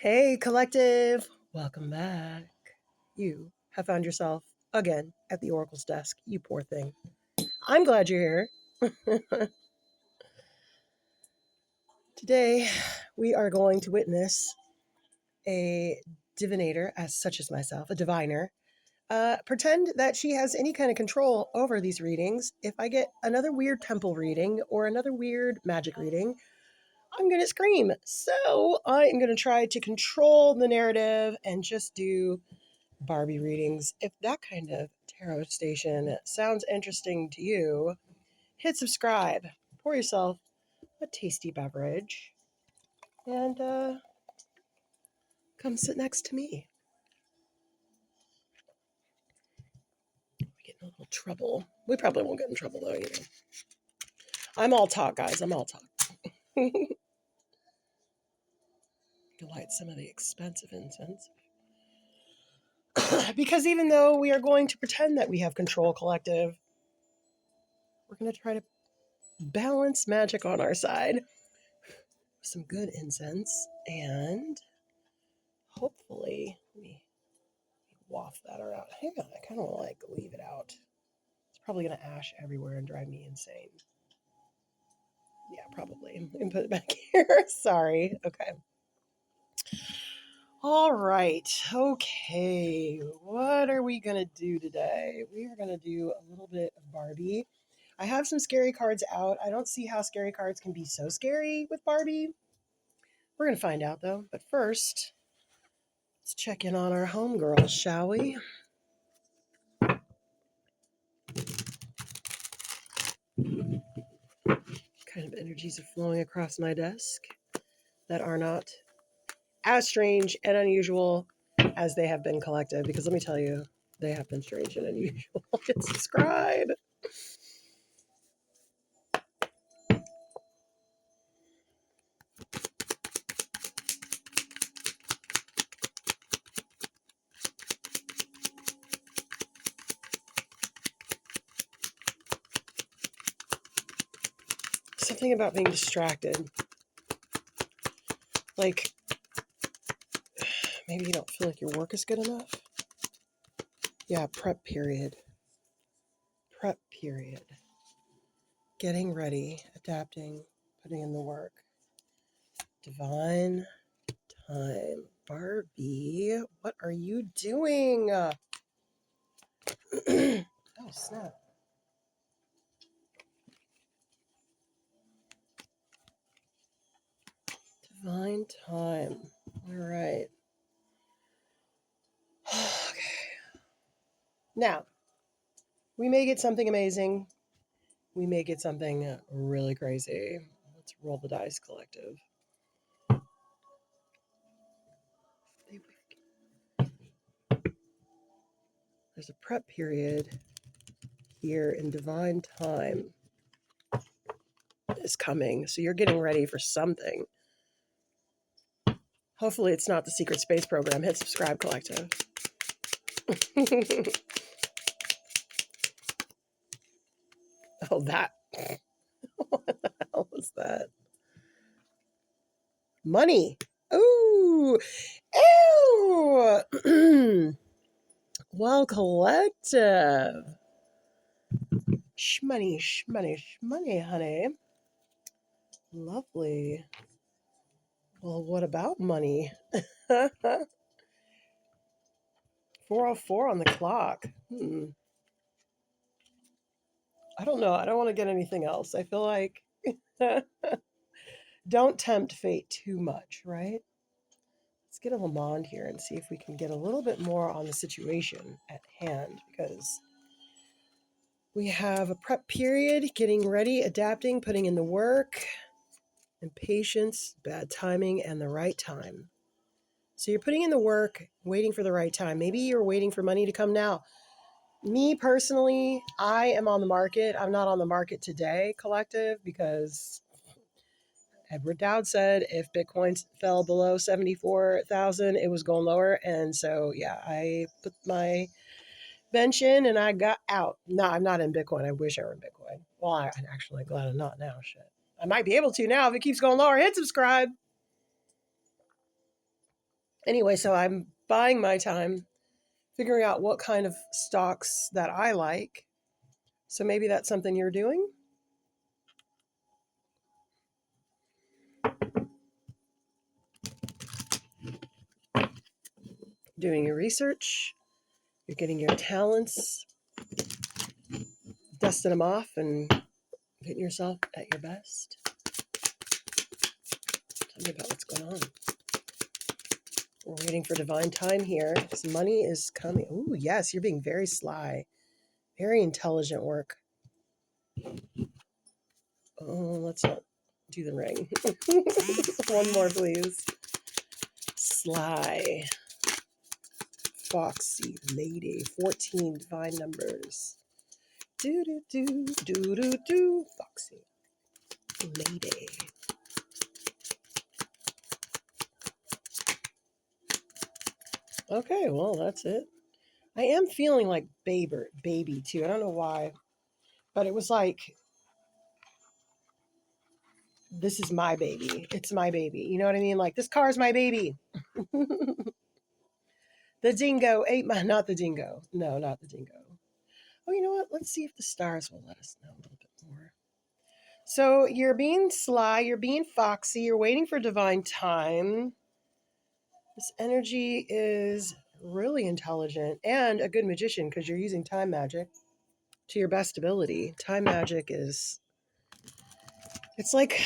Hey, collective. Welcome back. You have found yourself again at the Oracle's desk, you poor thing. I'm glad you're here. Today, we are going to witness a divinator, as such as myself, a diviner, pretend that she has any kind of control over these readings. If I get another weird temple reading or another weird magic reading, I'm going to scream. So I am going to try to control the narrative and just do Barbie readings. If that kind of tarot station sounds interesting to you, hit subscribe, pour yourself a tasty beverage, and come sit next to me. We get in a little trouble. We probably won't get in trouble though, I'm all talk, guys. I'm all talk. Light some of the expensive incense. Because even though we are going to pretend that we have control, collective, we're going to try to balance magic on our side with some good incense, and hopefully, let me waft that around. Hang on, I kind of want to leave it out. It's probably going to ash everywhere and drive me insane. Yeah, probably. And put it back here. Sorry. Okay. All right. Okay. What are we going to do today? We are going to do a little bit of Barbie. I have some scary cards out. I don't see how scary cards can be so scary with Barbie. We're going to find out, though. But first, let's check in on our homegirls, shall we? Kind of energies are flowing across my desk that are not as strange and unusual as they have been collected, because let me tell you, they have been strange and unusual. Hit subscribe. Something about being distracted. Like, maybe you don't feel like your work is good enough. Yeah, prep period. Prep period. Getting ready, adapting, putting in the work. Divine time. Barbie, what are you doing? Oh, snap. Divine time. All right. Okay. Now, we may get something amazing. We may get something really crazy. Let's roll the dice, collective. There's a prep period here, in divine time is coming. So you're getting ready for something. Hopefully it's not the secret space program. Hit subscribe, collective. Oh, that. What the hell was that? Money. Ooh. Ew. Well, collective. Shmoney, shmoney, shmoney, honey. Lovely. Well, what about money? 4:04 on the clock. I don't know. I don't want to get anything else. I feel like don't tempt fate too much, right? Let's get a Lamond here and see if we can get a little bit more on the situation at hand, because we have a prep period, getting ready, adapting, putting in the work, impatience, bad timing, and the right time. So you're putting in the work, waiting for the right time. Maybe you're waiting for money to come now. Me personally, I am on the market. I'm not on the market today, collective, because Edward Dowd said if Bitcoin fell below 74,000, it was going lower. And so, yeah, I put my bench in and I got out. No, I'm not in Bitcoin. I wish I were in Bitcoin. Well, I'm actually glad I'm not now. Shit. I might be able to now if it keeps going lower. Hit subscribe. Anyway, so I'm buying my time figuring out what kind of stocks that I like. So maybe that's something you're doing. Doing your research, you're getting your talents, dusting them off, and getting yourself at your best. Tell me about what's going on. We're waiting for divine time here because money is coming. Ooh, yes, you're being very sly, very intelligent work. Oh, let's not do the ring. One more, please. Sly, foxy, lady, 14 divine numbers. Do do do do do do. Foxy, lady. Okay, well that's it. I am feeling like baby too. I don't know why, but it was like this is my baby. It's my baby. You know what I mean? Like this car is my baby. The dingo ate my, not the dingo. No, not the dingo. Oh, you know what? Let's see if the stars will let us know a little bit more. So you're being sly, you're being foxy, you're waiting for divine time. This energy is really intelligent and a good magician because you're using time magic to your best ability. Time magic is it's like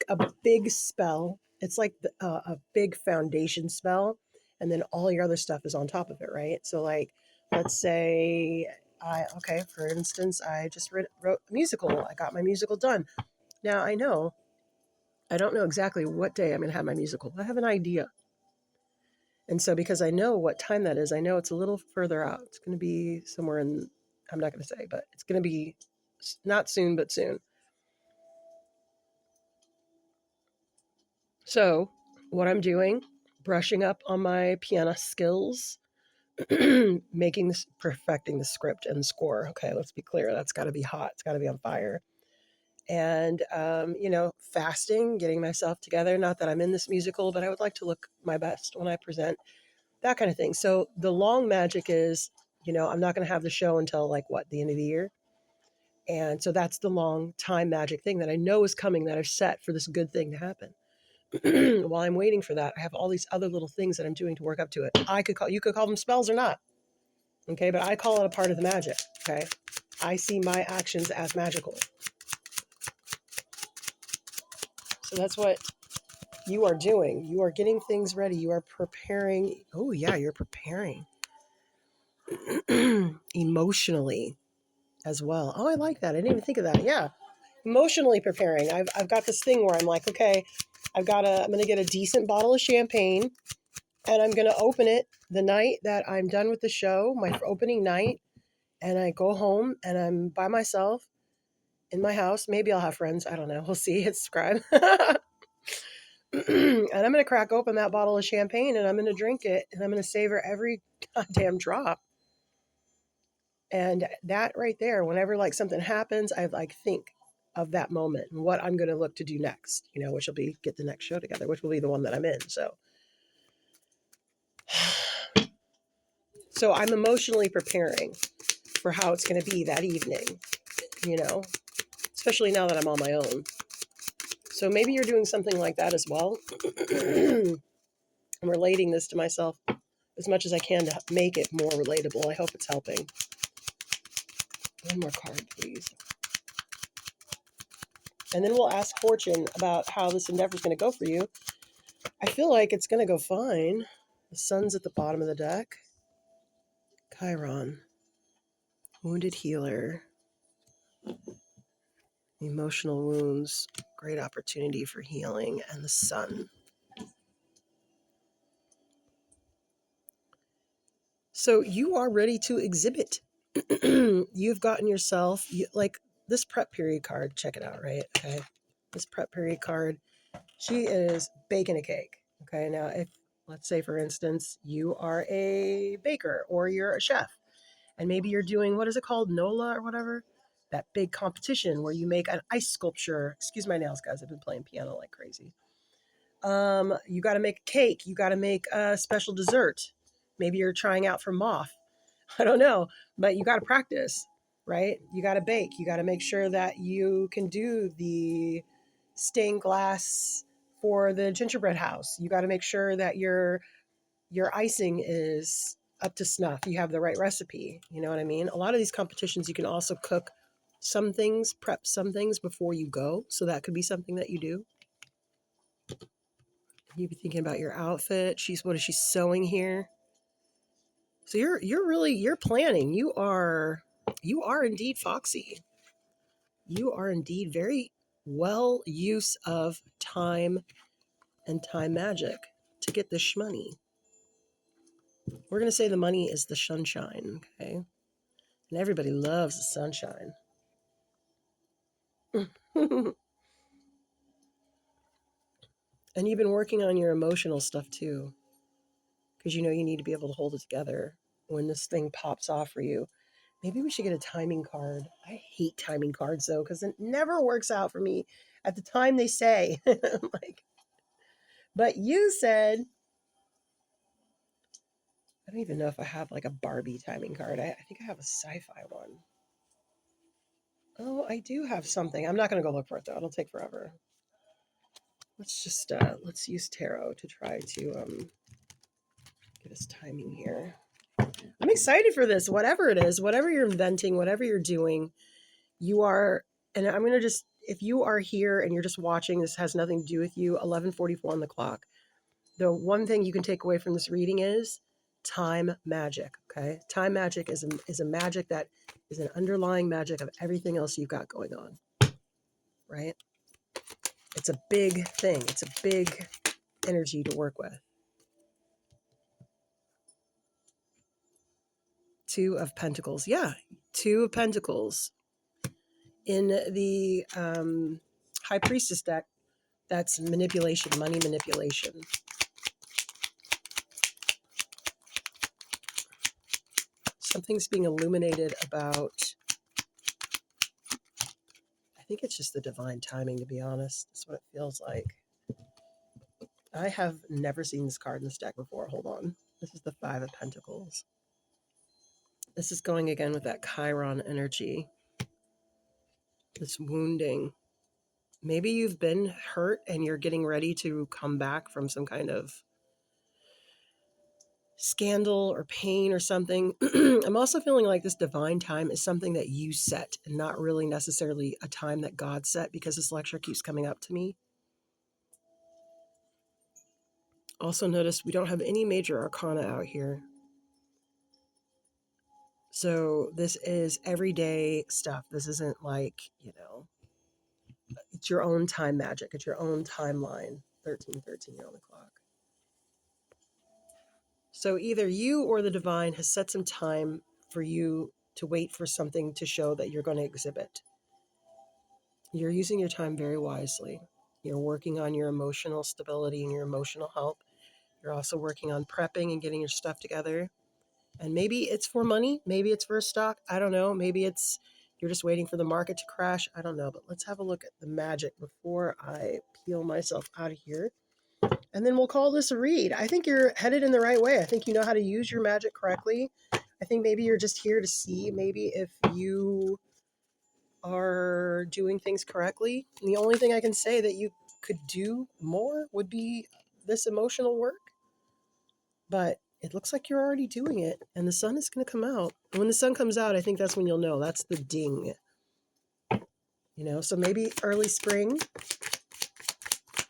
a big spell. It's like a big foundation spell, and then all your other stuff is on top of it, right? So, like, let's say for instance, I just wrote a musical. I got my musical done. Now I don't know exactly what day I'm going to have my musical. I have an idea, and so because I know what time that is, I know it's a little further out. It's going to be somewhere in. I'm not going to say, but it's going to be not soon, but soon. So, what I'm doing, brushing up on my piano skills, perfecting the script and score. Okay, let's be clear. That's got to be hot. It's got to be on fire. And, fasting, getting myself together. Not that I'm in this musical, but I would like to look my best when I present, that kind of thing. So, the long magic is, I'm not going to have the show until like what, the end of the year. And so that's the long time magic thing that I know is coming that I've set for this good thing to happen. While I'm waiting for that, I have all these other little things that I'm doing to work up to it. You could call them spells or not. Okay, but I call it a part of the magic. Okay. I see my actions as magical. So that's what you are doing. You are getting things ready. You are preparing. Oh, yeah, you're preparing emotionally as well. Oh, I like that. I didn't even think of that. Yeah. Emotionally preparing. I've got this thing where I'm like, okay, I'm going to get a decent bottle of champagne and I'm going to open it the night that I'm done with the show, my opening night, and I go home and I'm by myself in my house. Maybe I'll have friends. I don't know. We'll see. Hit subscribe. And I'm going to crack open that bottle of champagne and I'm going to drink it and I'm going to savor every goddamn drop. And that right there, whenever like something happens, I like think of that moment and what I'm going to look to do next, which will be get the next show together, which will be the one that I'm in. So I'm emotionally preparing for how it's going to be that evening, especially now that I'm on my own. So maybe you're doing something like that as well. I'm relating this to myself as much as I can to make it more relatable. I hope it's helping. One more card, please. And then we'll ask Fortune about how this endeavor is going to go for you. I feel like it's going to go fine. The sun's at the bottom of the deck. Chiron, wounded healer, emotional wounds, great opportunity for healing, and the sun. So you are ready to exhibit. You've gotten yourself, like this prep period card, check it out, right? Okay. This prep period card, she is baking a cake. Okay. Now, if let's say, for instance, you are a baker or you're a chef, and maybe you're doing, what is it called? NOLA or whatever? That big competition where you make an ice sculpture. Excuse my nails, guys. I've been playing piano like crazy. You got to make a cake. You got to make a special dessert. Maybe you're trying out for moth. I don't know, but you got to practice, right? You got to bake. You got to make sure that you can do the stained glass for the gingerbread house. You got to make sure that your icing is up to snuff. You have the right recipe. You know what I mean? A lot of these competitions, you can also cook some things, prep some things before you go. So that could be something that you do. You'd be thinking about your outfit. What is she sewing here? So you're planning. You are indeed foxy. You are indeed very well use of time and time magic to get the shmoney. We're gonna say the money is the sunshine, okay? And everybody loves the sunshine. And you've been working on your emotional stuff too, because you know you need to be able to hold it together when this thing pops off for you. Maybe we should get a timing card. I hate timing cards though, because it never works out for me at the time they say. Like, but you said, I don't even know if I have like a Barbie timing card. I think I have a sci-fi one. Oh, I do have something. I'm not going to go look for it though. It'll take forever. Let's use tarot to try to get us timing here. I'm excited for this. Whatever it is, whatever you're inventing, whatever you're doing, you are. And I'm gonna just, if you are here and you're just watching, this has nothing to do with you. 11:44 on the clock. The one thing you can take away from this reading is time magic. Okay, time magic is a magic that is an underlying magic of everything else you've got going on. Right? It's a big thing. It's a big energy to work with. Two of Pentacles. Yeah, Two of Pentacles. In the High Priestess deck, that's manipulation, money manipulation. Something's being illuminated about, I think it's just the divine timing, to be honest. That's what it feels like. I have never seen this card in this deck before. Hold on. This is the Five of Pentacles. This is going again with that Chiron energy. This wounding. Maybe you've been hurt and you're getting ready to come back from some kind of scandal or pain or something. I'm also feeling like this divine time is something that you set and not really necessarily a time that God set, because this lecture keeps coming up to me. Also notice we don't have any major arcana out here. So this is everyday stuff. This isn't like, it's your own time magic. It's your own timeline. 1313 on the clock. So either you or the divine has set some time for you to wait for something to show that you're going to exhibit. You're using your time very wisely. You're working on your emotional stability and your emotional health. You're also working on prepping and getting your stuff together. And maybe it's for money. Maybe it's for a stock. I don't know. Maybe it's you're just waiting for the market to crash. I don't know. But let's have a look at the magic before I peel myself out of here. And then we'll call this a read. I think you're headed in the right way. I think you know how to use your magic correctly. I think maybe you're just here to see maybe if you are doing things correctly. And the only thing I can say that you could do more would be this emotional work. But it looks like you're already doing it, and the sun is going to come out. And when the sun comes out, I think that's when you'll know. That's the ding. So maybe early spring,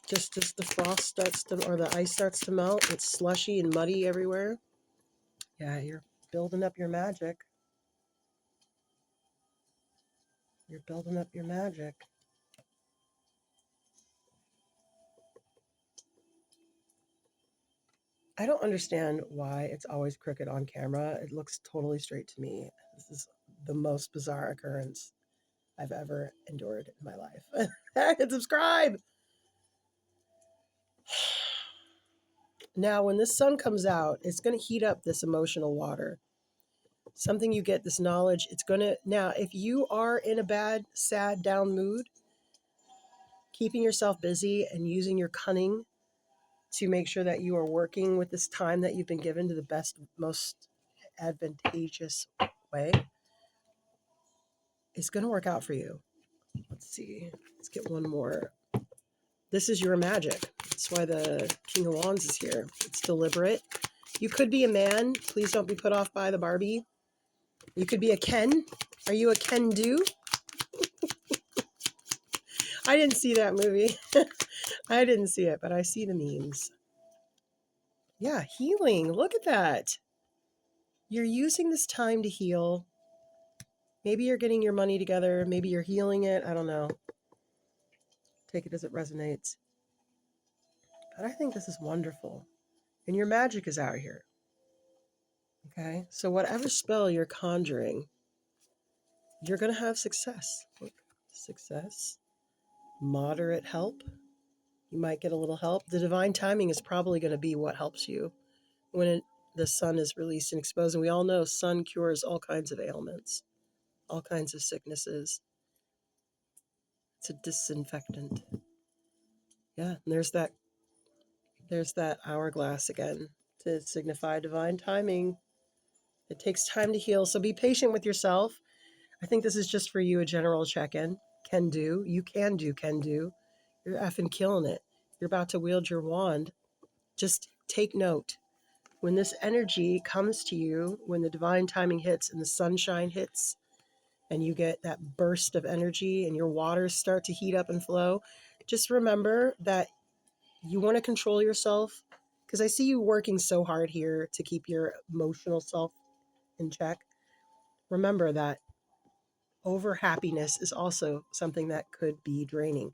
just as the frost starts to, or the ice starts to melt, it's slushy and muddy everywhere. Yeah, you're building up your magic. You're building up your magic. I don't understand why it's always crooked on camera. It looks totally straight to me. This is the most bizarre occurrence I've ever endured in my life. And subscribe! Now, when this sun comes out, it's going to heat up this emotional water. Something you get, this knowledge, it's going to... Now, if you are in a bad, sad, down mood, keeping yourself busy and using your cunning to make sure that you are working with this time that you've been given to the best, most advantageous way is going to work out for you. Let's see. Let's get one more. This is your magic. That's why the King of Wands is here. It's deliberate. You could be a man. Please don't be put off by the Barbie. You could be a Ken. Are you a Ken do? I didn't see that movie. I didn't see it, but I see the memes. Yeah, healing. Look at that. You're using this time to heal. Maybe you're getting your money together. Maybe you're healing it. I don't know. Take it as it resonates. But I think this is wonderful. And your magic is out here. Okay? So whatever spell you're conjuring, you're going to have success. Look, success. Moderate help. You might get a little help. The divine timing is probably going to be what helps you when the sun is released and exposed. And we all know sun cures all kinds of ailments, all kinds of sicknesses. It's a disinfectant. Yeah, and there's that hourglass again to signify divine timing. It takes time to heal, so be patient with yourself. I think this is just for you, a general check-in. Can do. You can do, can do. You're effing killing it. You're about to wield your wand. Just take note. When this energy comes to you, when the divine timing hits and the sunshine hits, and you get that burst of energy and your waters start to heat up and flow, just remember that you want to control yourself, because I see you working so hard here to keep your emotional self in check. Remember that over happiness is also something that could be draining.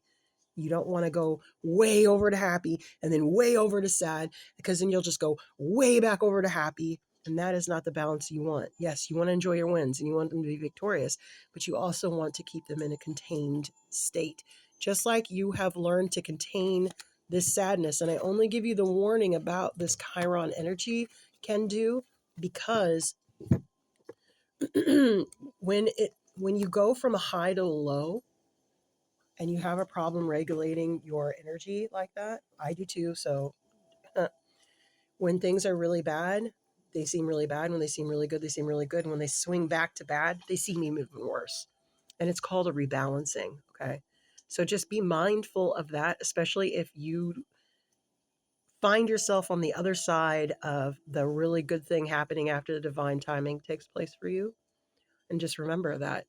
You don't want to go way over to happy and then way over to sad, because then you'll just go way back over to happy. And that is not the balance you want. Yes, you want to enjoy your wins and you want them to be victorious, but you also want to keep them in a contained state. Just like you have learned to contain this sadness. And I only give you the warning about this Chiron energy can do, because when you go from a high to a low, and you have a problem regulating your energy like that, I do too. So when things are really bad, they seem really bad. When they seem really good, they seem really good. And when they swing back to bad, they seem even worse. And it's called a rebalancing. Okay. So just be mindful of that, especially if you find yourself on the other side of the really good thing happening after the divine timing takes place for you. And just remember that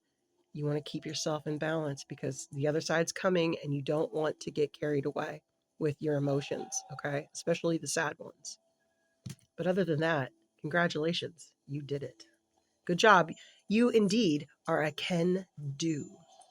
you want to keep yourself in balance, because the other side's coming and you don't want to get carried away with your emotions, okay? Especially the sad ones. But other than that, congratulations, you did it. Good job. You indeed are a can do.